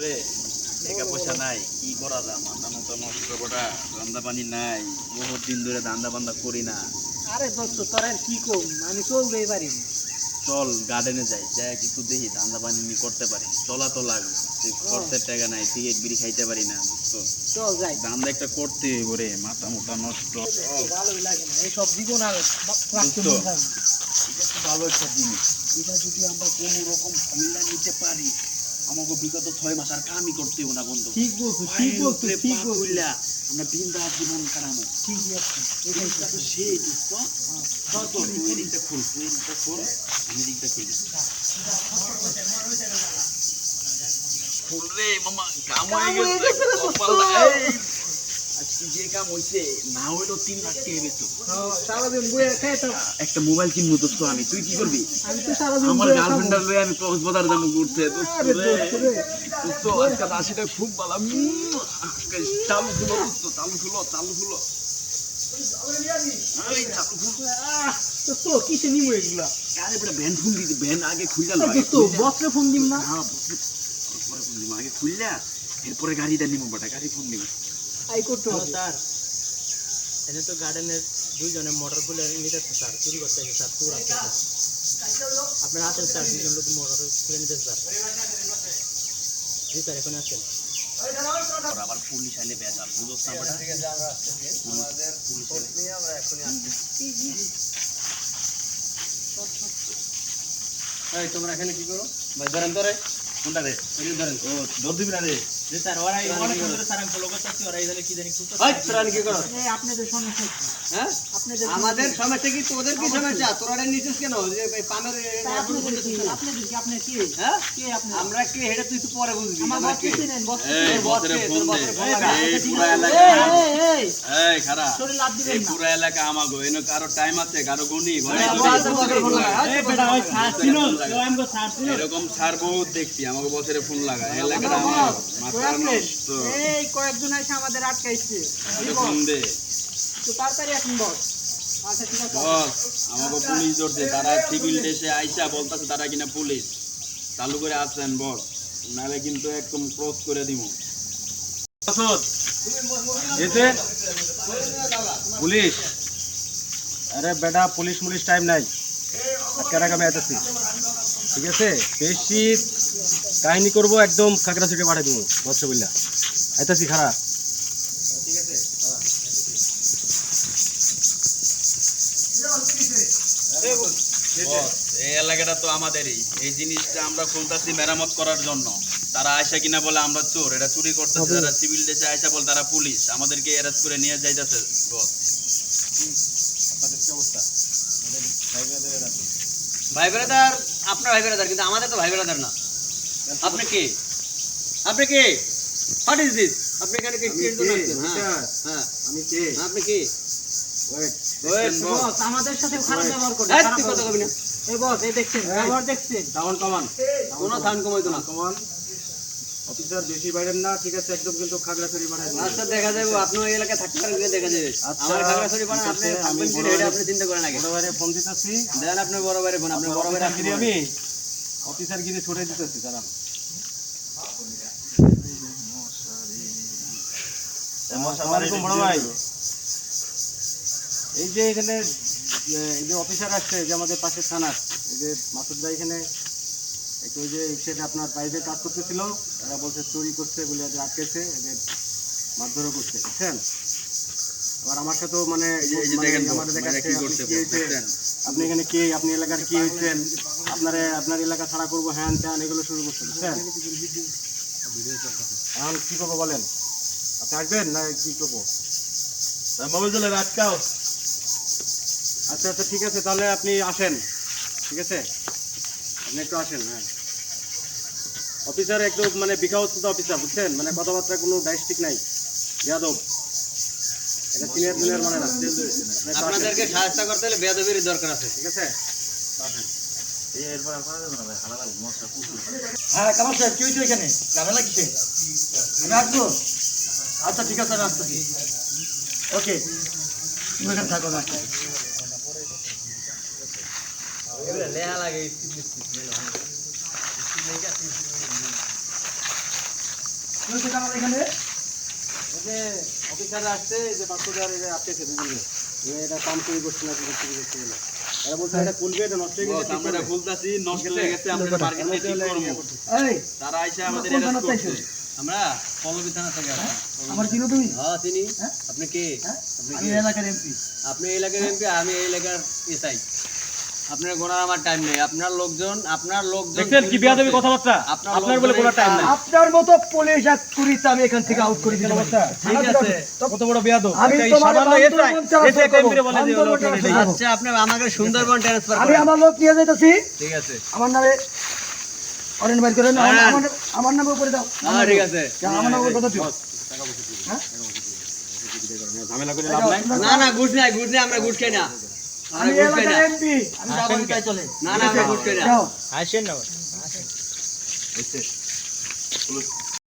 রে টাকা পয়সা নাই, কি করা যায়? মাথা মতো নষ্ট করা, রান্না পানি নাই, বহুত দিন ধরে ধান্দা বান্দা করি না। আরে দোস্ত তোর আর কি কম, আমি চলতেই পারি। চল গার্ডেনে যাই, যাই কিছু দেখি ধান্দা পানি নি করতে পারি, চলা তো লাগবে। খরচের টাকা নাই, সিগারেট বিড়ি খাইতে পারি না, বুঝছো? চল যাই, ধান্দা একটা করতে হইব রে, মাথা মোটা নষ্ট। ভালোই লাগে না এইসব জীবন আর রাখতে দোস্ত, মন থাকে না। এটা তো ভালো একটা জিনিস। এটা যদি আমরা কোনো রকম খুলনা নিতে পারি, আমাকে বিগত 6 মাস আর কামই করতে হইব না বন্ধু। ঠিক বলছো, ঠিক বলছো, ঠিক বলছো। খুললা আমরা বিন্দাস জীবন কাটাবো। ঠিকই আছে, এটাই তো সেই দোস্ত। চল তো, তুই এদিকটা খুল, তুই এদিকটা খোল, আমি এদিকটা খুলি। খুল রে মামা, কাম হয়ে গেছে। কপালটা, এই, আজকে যে কাম হইছে, না হইলো 3 লাখ টাকা বেচো। সারাদিন বইয়া খাই তো। একটা মোবাইল কিনবো দোস্ত আমি, তুই কি করবি? আমি তো সারাদিন আমার বইয়া গার্লফ্রেন্ডার লয়ে আমি কক্সবাজার যাবো ঘুরতে। দোস্ত আরে রে, দোস্ত রে। দোস্ত আজকে রাশিটা খুব ভালো। আজকে চালু খুলো দোস্ত, চালু খুলো, চালু খুলো। এই চালু খুলো। দোস্ত কিসে নিমু এগুলা? আরে বেটা ভ্যান ফোন দিতে, ভ্যান আগে খুইলা লো। দোস্ত বসরে ফোন দিম না? হ্যাঁ, পরে ফোন দিব, আগে খুইলা এরপরে গাড়িটা নিব। বেটা গাড়ি ফোন দিব। আই করতে হবে। স্যার এনে তো গার্ডেনের দুইজনে মোটর খুলে নিতেছে স্যার, চুরি করতেছে স্যার, চুর আছে স্যার। আপনারা আছেন স্যার, দুইজন লোক মোটর খুলে নিতেছে স্যার। জি স্যার, এখন আছেন। আবার পুলিশ আইলে বেজাল, বুঝছ না বেটা? ঠিক আছে, আমরা আসতেছি। আমাদের পুলিশ নিয়ে আমরা এখনই আসতেছি। এই তোমরা এখানে কি করো? ভাই ধরেন ধরে কোনটা রে? এই ধরেন। ও দৌড় দিবি না রে? জি স্যার, ওরা এই অনেক সুন্দর স্যার, আমি ফলো করতেছি, ওরা এইখানে কি জানি খুঁজতেছে। ওই তোরা কি করো? এই আপনাদের সমস্যা কি? হ্যাঁ? আপনাদের আমাদের সমস্যা কি, তোদের কি সমস্যা? তোরা নিছিস কেন? যে এই পানের আপনাদের কি? আপনাদের কি? আপনার কি? হ্যাঁ? কে আপনার? আমরা কি হেডে তুই তো পরে বুঝবি। আমার আমরা বস কে? চিনেন, বস এই চিনেন। বসরে ফোন দে। এই পুরো এই, এলাকা, এই, এই খারাপ, শরীর লাভ দিবেন এই না। পুরো এলাকা আমাগো। এনো কারো টাইম আছে, কারো গুনি ঘরে হ্যাঁ, গুনি। বসের বসের ফোন লাগা। এই বেটা ওই স্যার চিনো, কেউ আমগো স্যার চিনো। এরকম সার বহুত দেখছি, আমাকে বছরে ফোন লাগা। এলাকাটা আমার মাথা নষ্ট। এই কয়েকজন এসে আমাদের আটকাইছে। ওকে ফোন দে। তো তাড়াতাড়ি এখন বস। আচ্ছা ঠিক আছে। বস, আমাকে পুলিশ ধরছে, তারা সিভিল ড্রেসে আইসা বলতাছে তারা কিনা পুলিশ। চালু করে আসছেন বস, নাহলে কিন্তু একদম ক্রস করে দিব। যেতে পুলিশ, আরে বেটা পুলিশ মুলিশ টাইম নাই, আজকে আমি আইতেছি, ঠিক আছে? বেশি কাহিনী করবো, একদম কাকড়া ছুটে পাঠাই দিব বসে বললা। আইতেছি খারাপ। বস, এই এলাকাটা তো আমাদেরই। এই জিনিসটা আমরা খুলতাছি মেরামত করার জন্য। তারা আয়সা কিনা বলে আমরা চোর, এটা চুরি করতেছে। তারা সিভিল ড্রেসে আয়সা বলে তারা পুলিশ, আমাদেরকে অ্যারেস্ট করে নিয়ে যাইতেছে। বস, ভাই ব্রাদার, আপনার ভাই ব্রাদার, কিন্তু আমাদের তো ভাই ব্রাদার না। আপনি কে? আপনি কে? What is this? আপনি এখানে কি কি জন্য আসছেন? হ্যাঁ, হ্যাঁ, আমি কে? আপনি কি? ওয়েট, ওয়েট, বস আমাদের সাথে খারাপ ব্যবহার করে। এই খারাপ তুই কথা ব্যবহার কবি না। করে। এই বস এই দেখছেন, ব্যবহার দেখছেন। ডাউন কমান, কোনো সাউন্ড কমাইতো না। কমান। অফিসার বেশি বাইরেন না, ঠিক আছে? একদম কিন্তু খাগড়া ছড়ি পাঠাই দিব। আচ্ছা দেখা যাবে, আপনি ওই এলাকায় থাকতে পারেন, গিয়ে দেখা যাবে। আচ্ছা, আমার খাগড়াছড়ি পারেন, ঠিক আপনি আছে, থাকবেন আমি কি বড় হেডে, ভাই- আপনি চিন্তা করেন আগে। বড় ভাইরে ফোন দিতেছি। দেন আপনার বড় ভাইয়ের ফোন, আপনি বড় ভাইয়ের অফিসার গিরি আমি, অফিসার গিরি ছড়ে দিতেছি, দাঁড়ান। আসসালামু আলাইকুম বড় ভাই। এই যে এখানে এই যে অফিসার আসছে, যে আমাদের পাশের থানার, এই যে মাসুদ ভাই এখানে একটু ওই যে সেটা আপনার পাইপে কাজ করতেছিল, এরা বলছে চুরি করছে বলে এদের আটকেছে, এদের মারধরও করছে, বুঝছেন? আবার আমার সাথেও মানে এই যে দেখেন তো, আমাদের মেয়েরা দেখাচ্ছে কি আপনি করছে, কি হয়েছে, দেখছেন? আপনি এখানে কে, আপনি এলাকার কি হয়েছেন, আপনার এলাকা ছাড়া করবো, হ্যান ত্যান এগুলো শুরু করছে, বুঝছেন? এখন কি করবো বলেন? আপনি আসবেন না কি করবো? আচ্ছা আচ্ছা ঠিক আছে, তাহলে আপনি আসেন, ঠিক আছে? আপনি একটু আসেন। হ্যাঁ, অফিসার একটু মানে বিখাওয়াত অফিসার, বুঝছেন? মানে কথাবার্তা কোনো ডাইস্টিক নাই, যাদব এটা সিনিয়র জুনিয়র মানে না। আপনি একটু আসেন, আপনাদেরকে সাহায্য করতে হলে বেয়াদবির দরকার আছে। ঠিক আছে? হ্যাঁ কামাল সাহেব কি হয়েছে এখানে? ঝামেলা কিসে? আমি আসবো। আচ্ছা ঠিক আছে, আমি আসতেছি। ওকে, তুমি এখানে থাকো না। লেহা লাগে। কি হয়েছে আমার এখানে? এই যে অফিসাররা আসছে, এই যে পাসপোর্ট আর এটা আটকেছে দুজনে। এটা পাম্প চুরি করছে না, চুরি করছে বলে। এরা বলছে এটা খুলবে, এটা নষ্ট হয়ে বস, গেছে। আমরা এটা খুলতাছি, নষ্ট হয়ে গেছে, আমরা মার্কেটে ঠিক করবো। এই তারা আইসা আমাদের কোন arrest থানাতে করছে। আইছো? আমরা পল্লবী থানা থেকে আসছি। আমার চিনো তুমি? হ্যাঁ চিনি। হ্যাঁ? আপনি কে? হ্যাঁ? আপনি আমি কে? এই এলাকার এমপি। আপনি এই এলাকার এমপি, আমি এই এলাকার এসআই। আপনার গোনার আমার টাইম নেই। আপনার লোকজন দেখছেন কি বেয়াদবি কথাবার্তা? আপনার বলে কোনো টাইম নাই। আপনার মতো পুলিশ এক কুড়িতে আমি এখান থেকে আউট করে দিতে পারি। ঠিক আছে, কত বড় বেয়াদব। আমি একটা এই তোমার সামান্য বান্দরবন এসআই, ট্রান্সফার এসআই করবো। এমপিরে বলে যে বান্দরবন লোক নিয়ে ট্রান্সফার করবো। আচ্ছা, আপনি আমাকে সুন্দরবন ট্রান্সফার আমি করেন। আমার লোক নিয়ে যাইতেছি। ঠিক আছে। আমার নামে অরেন বাইর করেন। হ্যাঁ। আমার নামে উপরে দাও। হ্যাঁ ঠিক আছে। আমার নামে উপরে কথা দিও। ঝামেলা করে লাভ নাই। না না ঘুষ নাই, আমরা ঘুষ খাই না। আমি আমরা ঘুষ খাই এলাকার না। এমপি। আমি যা বলি তাই চলে। না না আমরা ঘুষ খাই না। যাও। আসেন না পুলিশ